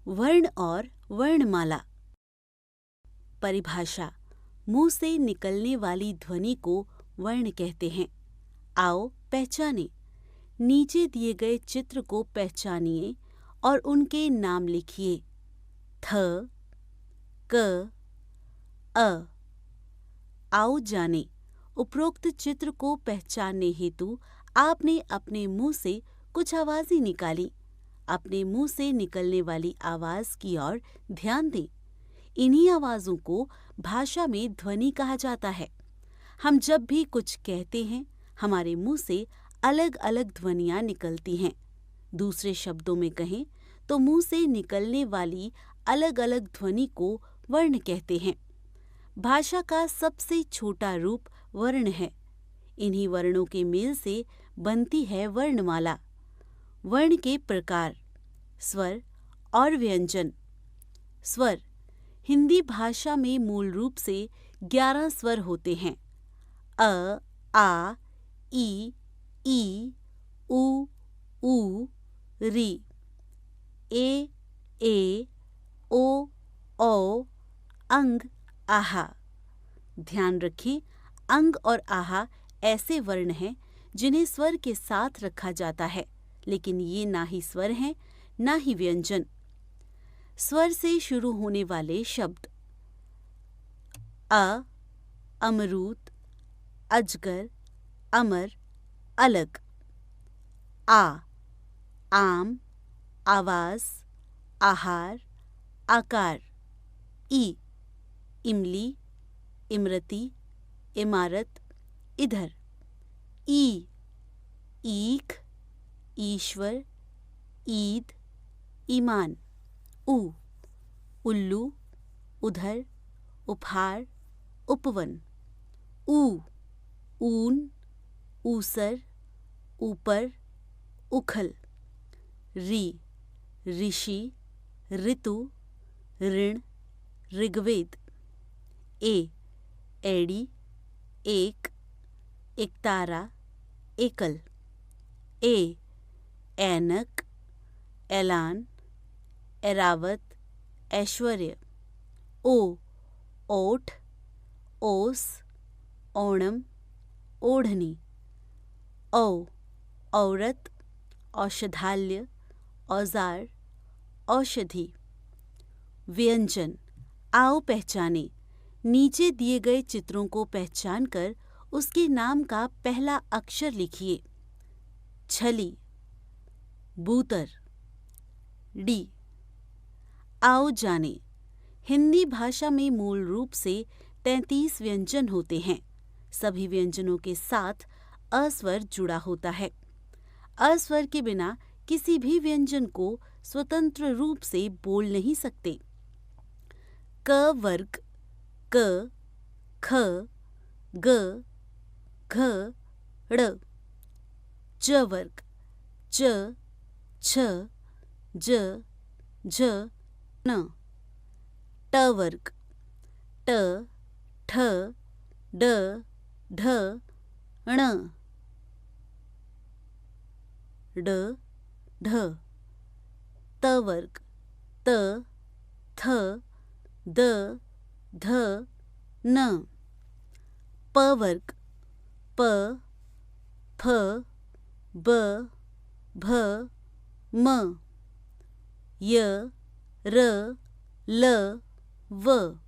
वर्ण और वर्णमाला। परिभाषा: मुंह से निकलने वाली ध्वनि को वर्ण कहते हैं। आओ पहचानें। नीचे दिए गए चित्र को पहचानिए और उनके नाम लिखिए। थ, क, अ। आओ जानें। उपरोक्त चित्र को पहचानने हेतु आपने अपने मुंह से कुछ आवाजें निकाली। अपने मुंह से निकलने वाली आवाज की ओर ध्यान दें। इन्हीं आवाजों को भाषा में ध्वनि कहा जाता है। हम जब भी कुछ कहते हैं, हमारे मुंह से अलग अलग ध्वनियां निकलती हैं। दूसरे शब्दों में कहें तो मुंह से निकलने वाली अलग अलग ध्वनि को वर्ण कहते हैं। भाषा का सबसे छोटा रूप वर्ण है। इन्हीं वर्णों के मेल से बनती है वर्णमाला। वर्ण के प्रकार: स्वर और व्यंजन। स्वर: हिंदी भाषा में मूल रूप से 11 स्वर होते हैं। अ, आ, ई, उ, री। ए, ओ, औ, अंग, आहा। ध्यान रखें, अंग और आहा ऐसे वर्ण हैं जिन्हें स्वर के साथ रखा जाता है, लेकिन ये ना ही स्वर हैं ना ही व्यंजन। स्वर से शुरू होने वाले शब्द: अ, अमरूद, अजगर, अमर, अलग। आ, आम, आवाज, आहार, आकार। ई, इमली, इमरती, इमारत, इधर। ई, ईख, ईश्वर, ईद, ईमान। उ, उल्लू, उधर, उपहार, उपवन। ऊ, ऊन, ऊसर, ऊपर, उखल। री, ऋषि, ऋतु, ऋण, ऋग्वेद। ए, एड़ी, एक, एकतारा, एकल। ए, ऐनक, ऐलान, ऐरावत, ऐश्वर्य। ओ, ओठ, ओस, ओणम, ओढ़नी। औ, औरत, औषधालय, औजार, औषधि। व्यंजन। आओ पहचानें। नीचे दिए गए चित्रों को पहचानकर उसके नाम का पहला अक्षर लिखिए। छली, बूतर, डी। आओ जानें। हिंदी भाषा में मूल रूप से 33 व्यंजन होते हैं। सभी व्यंजनों के साथ अस्वर जुड़ा होता है। अस्वर के बिना किसी भी व्यंजन को स्वतंत्र रूप से बोल नहीं सकते। क वर्ग क, ख, ग, घ, ड़। च वर्ग च, छ, ज, झ, न। ट वर्ग ट, ठ, ड, ढ, ण। ड, ढ। त वर्ग त, थ, द, ध, न। प वर्ग प, फ, ब, भ, म। य, र, ल, व।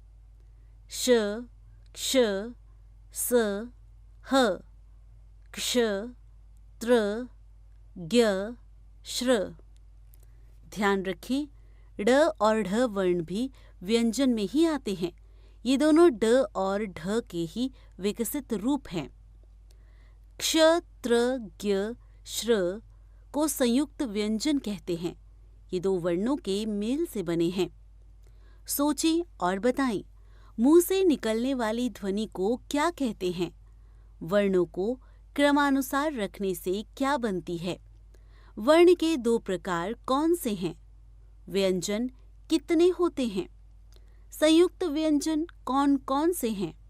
श, क्ष, स, ह। क्ष, त्र, ज्ञ, श्र। ध्यान रखें, ड और ढ वर्ण भी व्यंजन में ही आते हैं। ये दोनों ड और ढ के ही विकसित रूप हैं। क्ष, त्र, ज्ञ, श्र को संयुक्त व्यंजन कहते हैं। ये दो वर्णों के मेल से बने हैं। सोचें और बताएं, मुंह से निकलने वाली ध्वनि को क्या कहते हैं? वर्णों को क्रमानुसार रखने से क्या बनती है? वर्ण के 2 प्रकार कौन से हैं? व्यंजन कितने होते हैं? संयुक्त व्यंजन कौन कौन से हैं?